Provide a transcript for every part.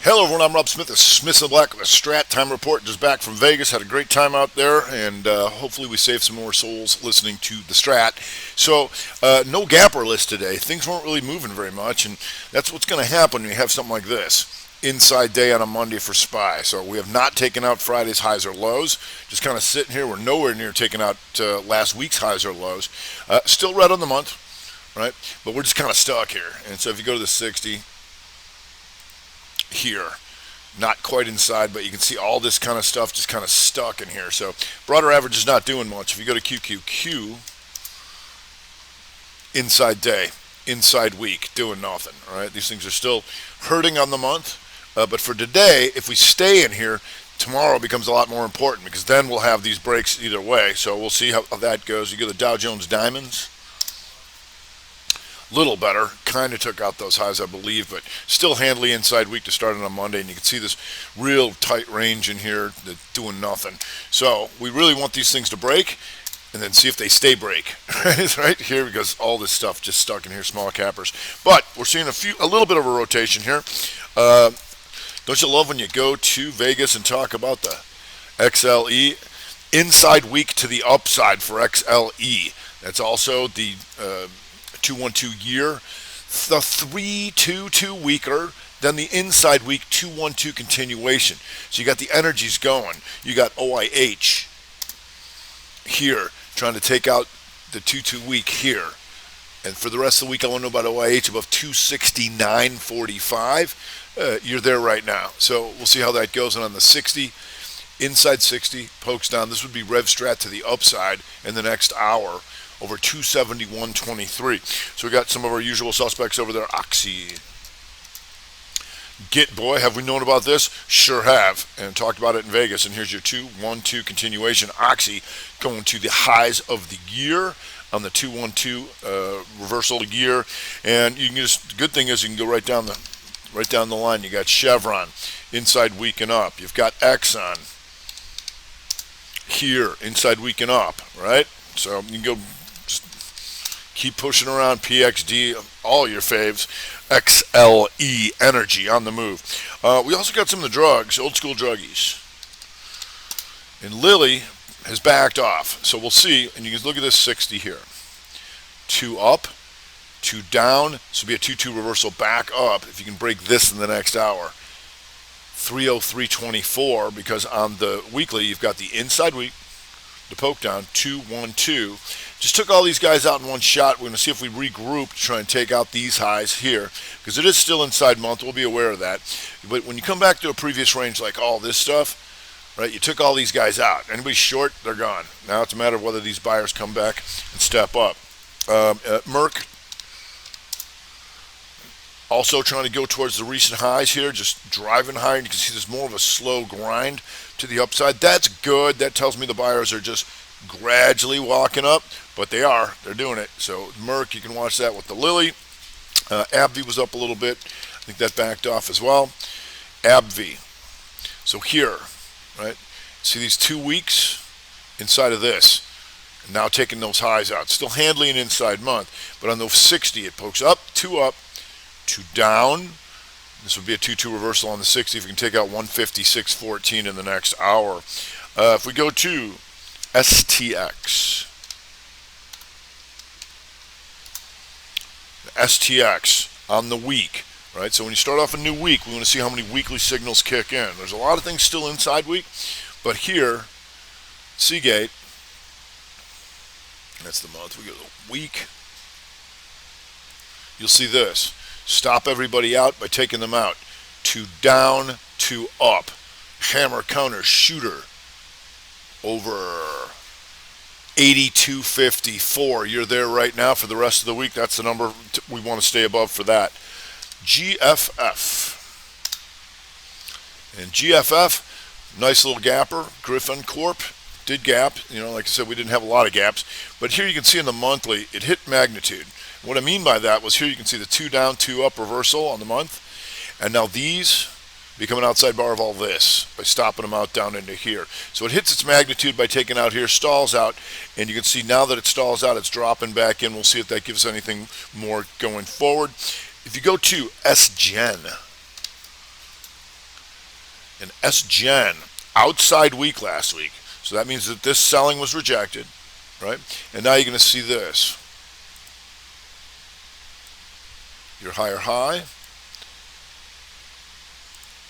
Hello everyone, I'm Rob Smith of Smith and Black with a Strat Time Report. Just back from Vegas, had a great time out there, and hopefully we save some more souls listening to the Strat. So, no gapper list today. Things weren't really moving very much, and that's what's going to happen when you have something like this. Inside day on a Monday for SPY. So we have not taken out Friday's highs or lows. Just kind of sitting here. We're nowhere near taking out last week's highs or lows. Still red on the month, right? But we're just kind of stuck here. And so if you go to the 60, here, not quite inside, but you can see all this kind of stuff just kind of stuck in here. So broader average is not doing much. If you go to QQQ, inside day, inside week, doing nothing. All right, these things are still hurting on the month, but for today, if we stay in here, tomorrow becomes a lot more important because then we'll have these breaks either way. So we'll see how that goes. You go to the Dow Jones Diamonds. Little better, kind of took out those highs, I believe, but still handily inside week to start on a Monday, and you can see this real tight range in here that's doing nothing. So we really want these things to break and then see if they stay break. Right here, because all this stuff just stuck in here, small cappers. But we're seeing a little bit of a rotation here. Don't you love when you go to Vegas and talk about the XLE? Inside week to the upside for XLE. That's also the 212 year, the 322 weaker than the inside week 212 continuation. So you got the energies going. You got OIH here trying to take out the 22 week here. And for the rest of the week, I want to know about OIH above 269.45. You're there right now. So we'll see how that goes. And on the 60, inside 60, pokes down. This would be Rev Strat to the upside in the next hour. Over 271.23. So we got some of our usual suspects over there. Oxy. Git boy, have we known about this? Sure have, and talked about it in Vegas. And here's your 212 continuation. Oxy going to the highs of the year on the 212 reversal year. And you can just, the good thing is you can go right down the line. You got Chevron inside week and up. You've got Exxon here inside week and up, right? So you can go. Keep pushing around PXD, all your faves. XLE Energy on the move. We also got some of the drugs, old school druggies. And Lilly has backed off. So we'll see. And you can look at this 60 here. 2 up, 2 down. This will be a 2-2 reversal back up if you can break this in the next hour. 303.24 because on the weekly you've got the inside week, the poke down, 212. Just took all these guys out in one shot. We're going to see if we regroup to try and take out these highs here because it is still inside month. We'll be aware of that. But when you come back to a previous range like all this stuff, right, you took all these guys out. Anybody short, they're gone. Now it's a matter of whether these buyers come back and step up. Merck also trying to go towards the recent highs here, just driving higher. And you can see there's more of a slow grind to the upside. That's good. That tells me the buyers are just gradually walking up, but they're doing it. So Merck, you can watch that with the Lilly. AbbVie was up a little bit. I think that backed off as well. AbbVie. So here, right, see these 2 weeks inside of this. And now taking those highs out. Still handling an inside month, but on those 60, it pokes up, 2 down. This would be a 2-2 reversal on the 60 if you can take out 156.14 in the next hour. If we go to STX. STX on the week, right? So when you start off a new week, we want to see how many weekly signals kick in. There's a lot of things still inside week, but here, Seagate, that's the month. We go to the week. You'll see this. Stop everybody out by taking them out. 2 down, 2 up. Hammer, counter, shooter. Over 82.54. You're there right now for the rest of the week. That's the number we want to stay above for that. GFF. And GFF, nice little gapper. Griffin Corp did gap. You know, like I said, we didn't have a lot of gaps. But here you can see in the monthly, it hit magnitude. What I mean by that was here you can see the 2 down, 2 up reversal on the month. And now these become an outside bar of all this by stopping them out down into here. So it hits its magnitude by taking out here, stalls out, and you can see now that it stalls out, it's dropping back in. We'll see if that gives us anything more going forward. If you go to SGen, and SGen, outside week last week. So that means that this selling was rejected, right? And now you're going to see this. Your higher high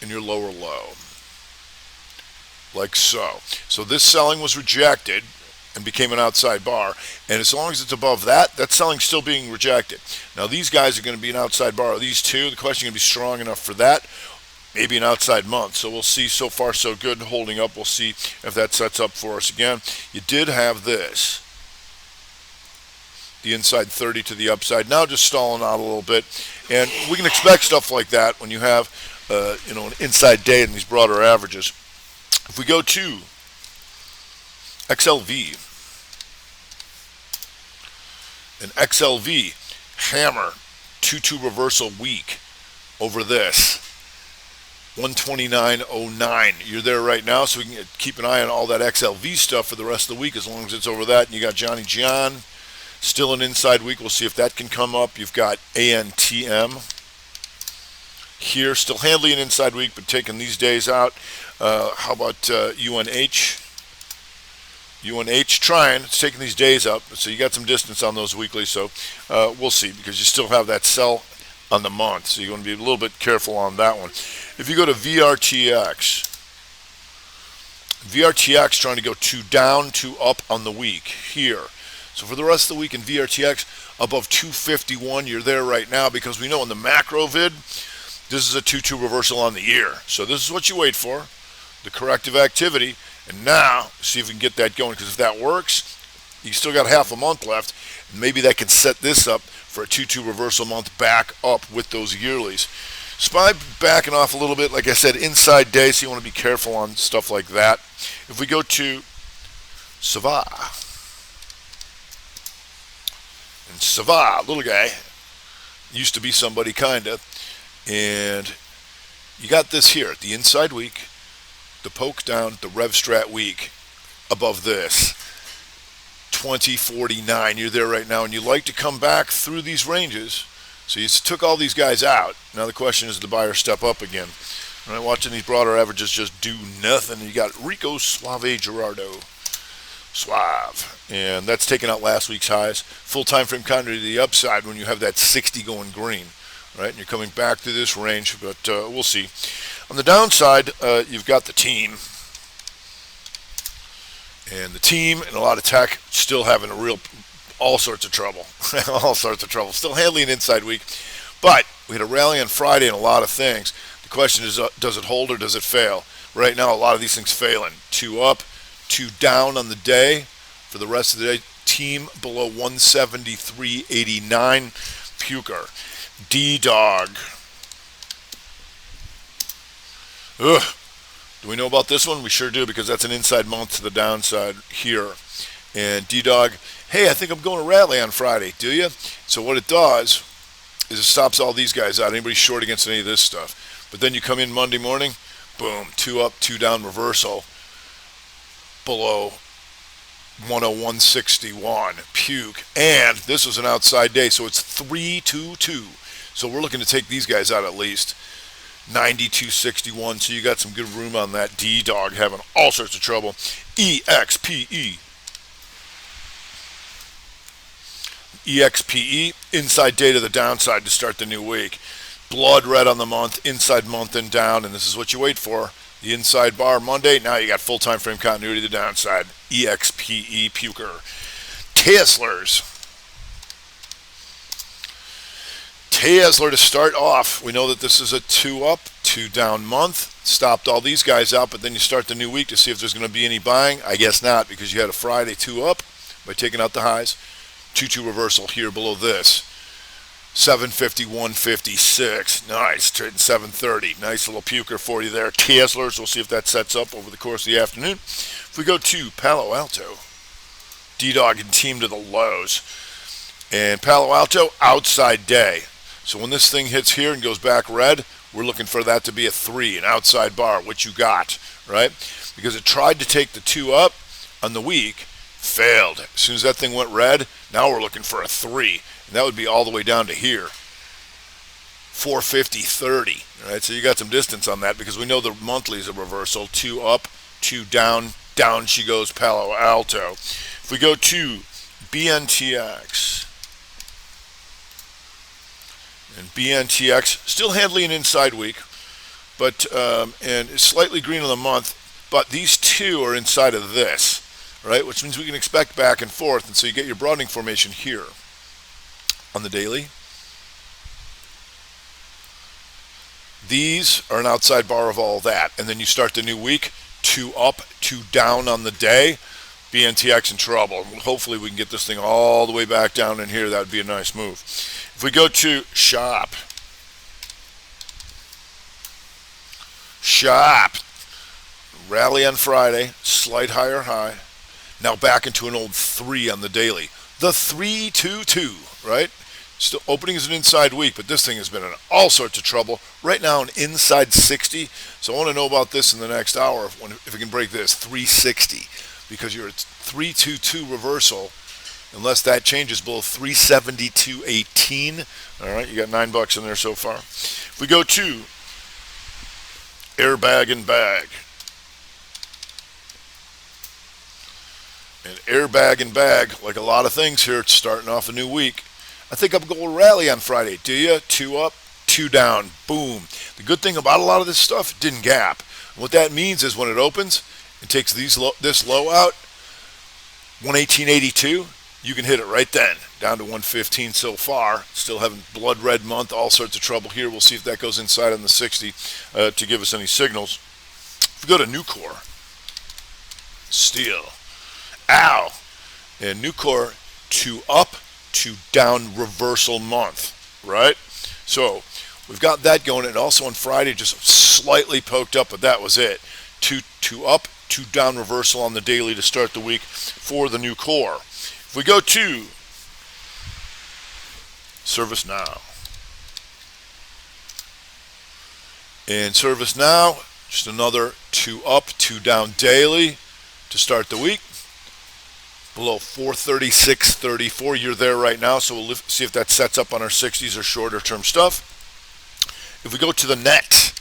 and your lower low, like so. So this selling was rejected and became an outside bar, and as long as it's above that, that selling's still being rejected. Now these guys are going to be an outside bar. These two, the question is going to be strong enough for that, maybe an outside month. So we'll see. So far so good, holding up. We'll see if that sets up for us again. You did have this, the inside 30 to the upside, now just stalling out a little bit, and we can expect stuff like that when you have an inside day in these broader averages. If we go to XLV, an XLV hammer 2-2 reversal week over this 129.09. You're there right now, so we can keep an eye on all that XLV stuff for the rest of the week as long as it's over that. And you got Johnny John, still an inside week. We'll see if that can come up. You've got ANTM here, still handling an inside week, but taking these days out. How about UNH? UNH trying, it's taking these days up, so you got some distance on those weekly, so we'll see, because you still have that sell on the month, so you want to be a little bit careful on that one. If you go to VRTX trying to go 2 down, 2 up on the week here. So for the rest of the week in VRTX, above 251, you're there right now, because we know in the macro vid, this is a 2-2 reversal on the year. So this is what you wait for, the corrective activity. And now, see if we can get that going, because if that works, you still got half a month left, and maybe that can set this up for a 2-2 reversal month back up with those yearlies. SPY backing off a little bit, like I said, inside day, so you want to be careful on stuff like that. If we go to Sava, and Sava, little guy, used to be somebody kinda, and you got this here, the inside week, the poke down, the Rev Strat week above this 2049. You're there right now, and you like to come back through these ranges. So you took all these guys out. Now the question is, the buyer step up again? All right, watching these broader averages just do nothing. You got Rico Suave Gerardo, Suave, and that's taking out last week's highs. Full time frame continuity to the upside when you have that 60 going green, right? And you're coming back to this range, but we'll see. On the downside, you've got the team. And the team and a lot of tech still having all sorts of trouble. All sorts of trouble. Still handling an inside week. But we had a rally on Friday and a lot of things. The question is, does it hold or does it fail? Right now, a lot of these things failing. 2 up, 2 down on the day. For the rest of the day, team below 173.89. Puker. D-Dog. Ugh. Do we know about this one? We sure do, because that's an inside month to the downside here. And D-Dog, hey, I think I'm going to rally on Friday. Do you? So what it does is it stops all these guys out. Anybody short against any of this stuff. But then you come in Monday morning, boom, 2 up, 2 down reversal below 101.61. Puke. And this was an outside day, so it's 3-2-2. So we're looking to take these guys out at least. 92.61, so you got some good room on that. D-Dog having all sorts of trouble. EXPE. EXPE, inside day to the downside to start the new week. Blood red on the month, inside month and down, and this is what you wait for. The inside bar Monday, now you got full time frame continuity to the downside. EXPE Puker. Teslers. Tesla to start off. We know that this is a 2 up, 2 down month. Stopped all these guys out, but then you start the new week to see if there's going to be any buying. I guess not, because you had a Friday 2 up by taking out the highs. 2-2 reversal here below this. 751.56. Nice. Trading 730. Nice little puker for you there. Teslers. We'll see if that sets up over the course of the afternoon. If we go to Palo Alto, D-Dog and team to the lows. And Palo Alto, outside day. So when this thing hits here and goes back red, we're looking for that to be a 3, an outside bar, which you got, right? Because it tried to take the 2 up on the week, failed. As soon as that thing went red, now we're looking for a 3, and that would be all the way down to here. 450.30. All right, so you got some distance on that because we know the monthly is a reversal. 2 up, 2 down, down she goes Palo Alto. If we go to BNTX, and BNTX still handling an inside week, but and it's slightly green on the month, but these two are inside of this, right? Which means we can expect back and forth, and so you get your broadening formation here on the daily. These are an outside bar of all that, and then you start the new week, 2 up, 2 down on the day. BNTX in trouble. Hopefully we can get this thing all the way back down in here. That would be a nice move. If we go to shop, rally on Friday, slight higher high. Now back into an old 3 on the daily. The 322, right? Still opening is an inside week, but this thing has been in all sorts of trouble. Right now an inside 60. So I want to know about this in the next hour if it can break this 360, because you're at 322 reversal. Unless that changes below 372.18. All right, you got $9 in there so far. If we go to airbag and bag. And airbag and bag, like a lot of things here, it's starting off a new week. I think I'm going to rally on Friday. Do you? 2 up, 2 down. Boom. The good thing about a lot of this stuff, it didn't gap. And what that means is when it opens, it takes this low out, 118.82. You can hit it right then, down to 115 so far. Still having blood red month, all sorts of trouble here. We'll see if that goes inside on the 60 to give us any signals. If we go to Nucor, steel, ow, and Nucor 2 up, 2 down reversal month, right? So we've got that going, and also on Friday just slightly poked up, but that was it. 2 up, 2 down reversal on the daily to start the week for the Nucor. If we go to Service Now, and Service Now, just another 2 up, 2 down daily to start the week. Below 436.34, you're there right now, so we'll see if that sets up on our 60s or shorter term stuff. If we go to the net,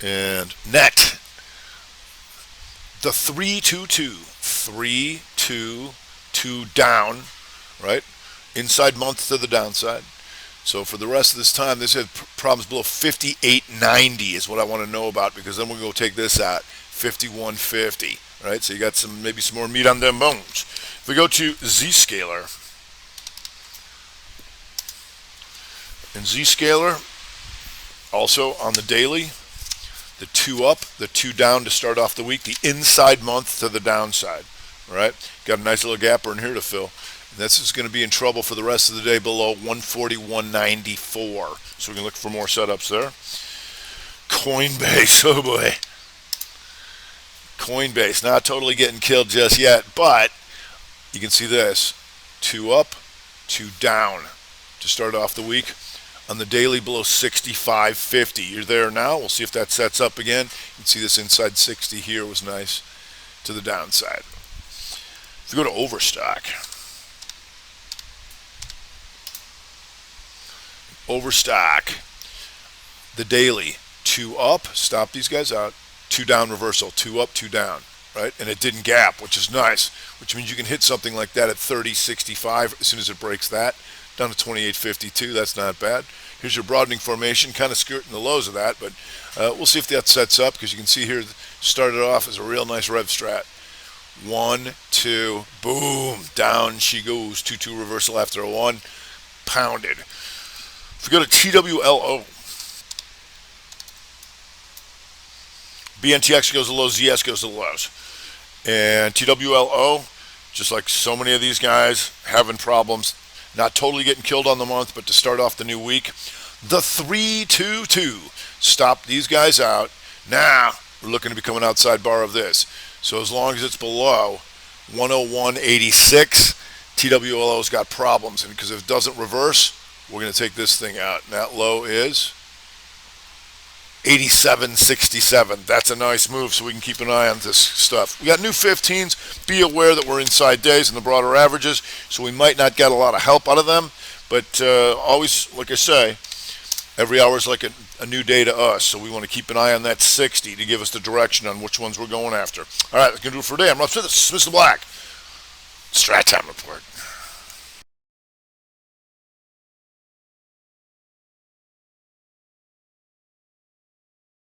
and net, the 322 down, right? Inside month to the downside. So for the rest of this time, this had problems below 58.90 is what I want to know about, because then we'll go take this out, 51.50, right? So you got maybe some more meat on them bones. If we go to Zscaler, and Zscaler, also on the daily, the 2 up, the 2 down to start off the week, the inside month to the downside, right? Got a nice little gapper in here to fill. And this is going to be in trouble for the rest of the day below 141.94. So we can look for more setups there. Coinbase, oh boy. Coinbase, not totally getting killed just yet, but you can see this. 2 up, 2 down to start off the week. On the daily below 65.50. You're there now. We'll see if that sets up again. You can see this inside 60 here was nice to the downside. If we go to Overstock. Overstock, the daily, 2 up, stop these guys out, 2 down reversal, 2 up, 2 down, right? And it didn't gap, which is nice, which means you can hit something like that at 30.65 as soon as it breaks that. Down to 28.52, that's not bad. Here's your broadening formation, kind of skirting the lows of that, but we'll see if that sets up, because you can see here, started off as a real nice rev strat. 1, 2, boom, down she goes, 2-2 reversal after a 1, pounded. If we go to TWLO, BNTX goes to lows, ZS goes to the lows. And TWLO, just like so many of these guys, having problems. Not totally getting killed on the month, but to start off the new week, the 322. Stop these guys out. Now, we're looking to become an outside bar of this. So as long as it's below 101.86, TWLO's got problems. And because if it doesn't reverse, we're going to take this thing out. And that low is 87.67. That's a nice move, so we can keep an eye on this stuff. We got new 15s. Be aware that we're inside days in the broader averages, so we might not get a lot of help out of them, But always, like I say, every hour is like a new day to us, so we want to keep an eye on that 60 to give us the direction on which ones we're going after. All right, that's going to do it for today. I'm Rob Smith. This is Mr. Black. Strat Time Report.